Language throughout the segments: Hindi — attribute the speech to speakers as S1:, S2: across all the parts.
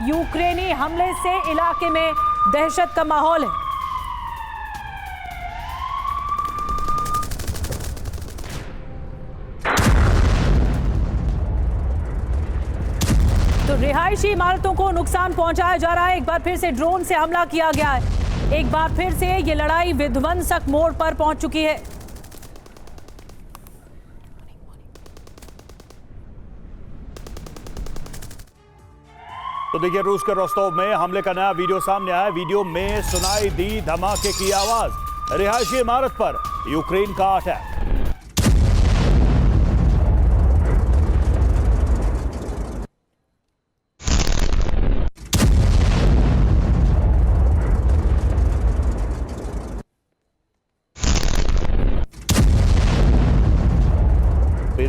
S1: यूक्रेनी हमले से इलाके में दहशत का माहौल है। तो रिहायशी इमारतों को नुकसान पहुंचाया जा रहा है। एक बार फिर से ड्रोन से हमला किया गया है। एक बार फिर से ये लड़ाई विध्वंसक मोड़ पर पहुंच चुकी है।
S2: तो देखिए, रूस के रोस्तोव में हमले का नया वीडियो सामने आया। वीडियो में सुनाई दी धमाके की आवाज। रिहायशी इमारत पर यूक्रेन का अटैक।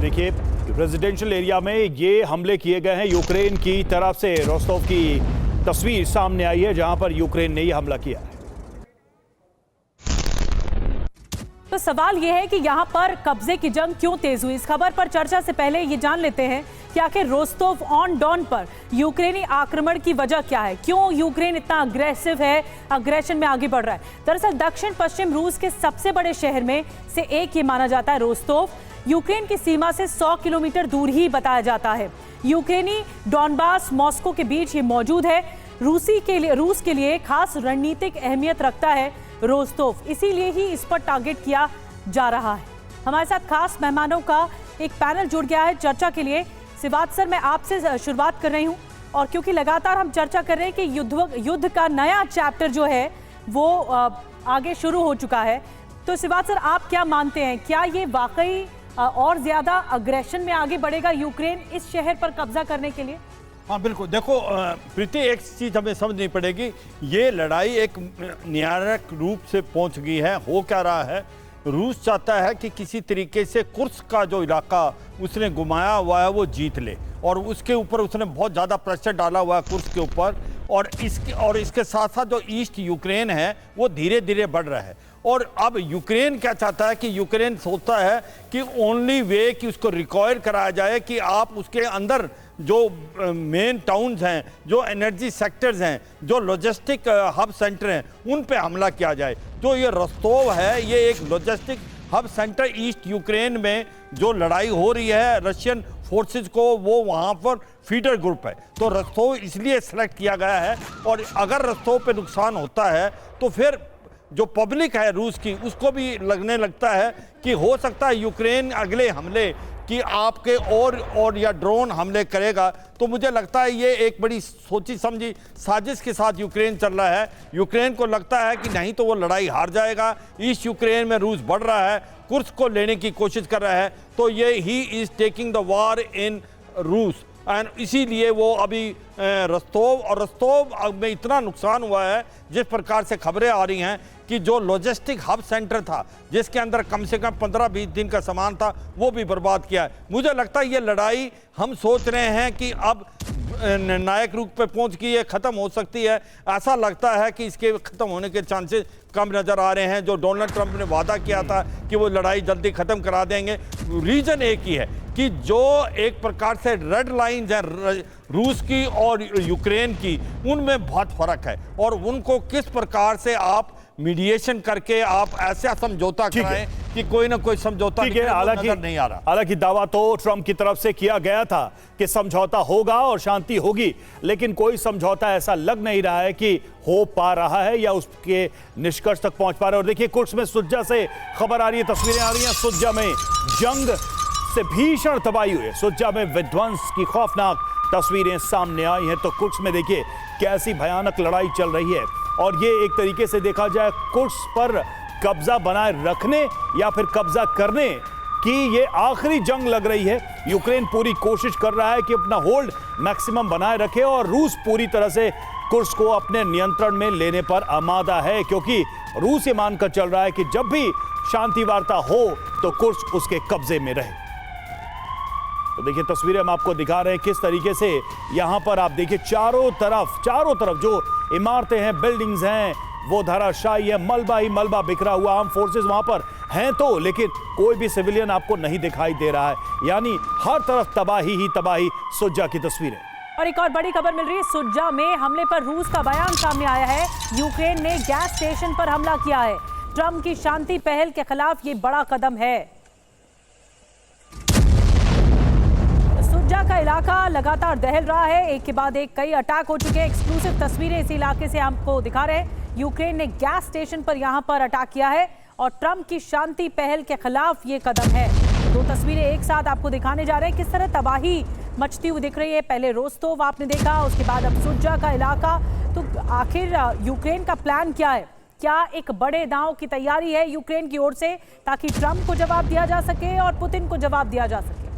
S2: देखिए, रेजिडेंशियल एरिया में ये हमले किए गए हैं यूक्रेन की तरफ से। रोस्तोव की तस्वीर सामने आई है जहां पर यूक्रेन ने ये हमला किया है।
S1: तो सवाल यह है कि यहां पर कब्जे की जंग क्यों तेज हुई। इस खबर पर चर्चा से पहले ये जान लेते हैं कि आखिर रोस्तोव ऑन डॉन पर यूक्रेनी आक्रमण की वजह क्या है, क्यों यूक्रेन इतना अग्रेसिव है, अग्रेशन में आगे बढ़ रहा है। दरअसल दक्षिण पश्चिम रूस के सबसे बड़े शहर में से एक ये माना जाता है रोस्तोव। यूक्रेन की सीमा से 100 किलोमीटर दूर ही बताया जाता है। यूक्रेनी डॉनबास मॉस्को के बीच ये मौजूद है। रूस के लिए खास रणनीतिक अहमियत रखता है रोस्तोव, इसीलिए ही इस पर टारगेट किया जा रहा है। हमारे साथ खास मेहमानों का एक पैनल जुड़ गया है चर्चा के लिए। सिवात सर, मैं आपसे शुरुआत कर रही हूँ, और क्योंकि लगातार हम चर्चा कर रहे हैं कि युद्ध का नया चैप्टर जो है वो आगे शुरू हो चुका है, तो सिवात सर आप क्या मानते हैं, क्या ये वाकई और ज्यादा अग्रेशन में आगे बढ़ेगा यूक्रेन इस शहर पर कब्जा करने के लिए?
S3: हाँ बिल्कुल। देखो प्रीति, एक चीज हमें समझनी पड़ेगी, ये लड़ाई एक निर्णायक रूप से पहुंच गई है। हो क्या रहा है, रूस चाहता है कि किसी तरीके से कुर्स्क का जो इलाका उसने घुमाया हुआ है वो जीत ले, और उसके ऊपर उसने बहुत ज़्यादा प्रेशर डाला हुआ है कुर्स्क के ऊपर। और इसके साथ साथ जो ईस्ट यूक्रेन है वो धीरे धीरे बढ़ रहा है। और अब यूक्रेन क्या चाहता है कि यूक्रेन सोचता है कि ओनली वे कि उसको रिकॉयल कराया जाए कि आप उसके अंदर जो मेन टाउन्स हैं, जो एनर्जी सेक्टर्स हैं, जो लॉजिस्टिक हब सेंटर हैं, उन पे हमला किया जाए। तो ये रोस्तोव है, ये एक logistic hub centre east Ukraine में जो लड़ाई हो रही है रशियन फोर्सेस को, वो वहाँ पर फीडर ग्रुप है। तो रोस्तोव इसलिए सेलेक्ट किया गया है। और अगर रोस्तोव पे नुकसान होता है तो फिर जो पब्लिक है रूस की, उसको भी लगने लगता है कि हो सकता है यूक्रेन अगले हमले कि आपके और या ड्रोन हमले करेगा। तो मुझे लगता है ये एक बड़ी सोची समझी साजिश के साथ यूक्रेन चल रहा है। यूक्रेन को लगता है कि नहीं तो वो लड़ाई हार जाएगा। ईस्ट यूक्रेन में रूस बढ़ रहा है, कुर्स्क को लेने की कोशिश कर रहा है, तो ये he is taking the war in रूस। एंड इसीलिए वो अभी रोस्तोव में इतना नुकसान हुआ है, जिस प्रकार से खबरें आ रही हैं कि जो लॉजिस्टिक हब सेंटर था जिसके अंदर कम से कम 15-20 दिन का सामान था, वो भी बर्बाद किया है। मुझे लगता है ये लड़ाई, हम सोच रहे हैं कि अब निर्णायक रूप पे पहुंच गई है, ख़त्म हो सकती है। ऐसा लगता है कि इसके ख़त्म होने के चांसेस कम नज़र आ रहे हैं। जो डोनाल्ड ट्रंप ने वादा किया था कि वो लड़ाई जल्दी ख़त्म करा देंगे, रीज़न एक ही है कि जो एक प्रकार से रेड लाइन्स हैं रूस की और यूक्रेन की, उनमें बहुत फ़र्क है। और उनको किस प्रकार से आप मीडिएशन करके आप ऐसा समझौता कराएं कि कोई ना कोई समझौता
S2: नजर नहीं आ रहा। हालांकि दावा तो ट्रंप की तरफ से किया गया था कि समझौता होगा और शांति होगी, लेकिन कोई समझौता ऐसा लग नहीं रहा है कि हो पा रहा है या उसके निष्कर्ष तक पहुंच पा रहा है। और देखिए, कुर्स्क में सुज्जा से खबर आ रही है, तस्वीरें आ रही हैं। सुज्जा में जंग से भीषण तबाही हुई है। सुज्जा में विध्वंस की खौफनाक तस्वीरें सामने आई हैं। तो कुर्स्क में देखिए कैसी भयानक लड़ाई चल रही है। और ये एक तरीके से देखा जाए कुर्स्क पर कब्जा बनाए रखने या फिर कब्जा करने की ये आखिरी जंग लग रही है। यूक्रेन पूरी कोशिश कर रहा है कि अपना होल्ड मैक्सिमम बनाए रखे, और रूस पूरी तरह से कुर्स्क को अपने नियंत्रण में लेने पर आमादा है, क्योंकि रूस ये मानकर चल रहा है कि जब भी शांति वार्ता हो तो कुर्स्क उसके कब्जे में रहे। तो देखिए, तस्वीरें हम आपको दिखा रहे हैं किस तरीके से यहां पर आप देखिए चारों तरफ जो इमारतें हैं, बिल्डिंग्स हैं, वो धराशायी है, मलबा ही मलबा बिखरा हुआ। आर्म फोर्सेस वहां पर हैं तो, लेकिन कोई भी सिविलियन आपको नहीं दिखाई दे रहा है। यानी हर तरफ तबाही ही तबाही। सुज्जा की तस्वीरें।
S1: और एक और बड़ी खबर मिल रही है, सुज्जा में हमले पर रूस का बयान सामने आया है। यूक्रेन ने गैस स्टेशन पर हमला किया है। ट्रंप की शांति पहल के खिलाफ ये बड़ा कदम है। सुज्जा का इलाका लगातार दहल रहा है, एक के बाद एक कई अटैक हो चुके हैं। एक्सक्लूसिव तस्वीरें इस इलाके से आपको दिखा रहे हैं। यूक्रेन ने गैस स्टेशन पर यहां पर अटैक किया है और ट्रंप की शांति पहल के खिलाफ ये कदम है। दो तस्वीरें एक साथ आपको दिखाने जा रहे हैं, किस तरह तबाही मचती हुई दिख रही है। पहले रोस्तोव आपने देखा, उसके बाद अब सुज्जा का इलाका। तो आखिर यूक्रेन का प्लान क्या है? क्या एक बड़े दांव की तैयारी है यूक्रेन की ओर से ताकि ट्रंप को जवाब दिया जा सके और पुतिन को जवाब दिया जा सके?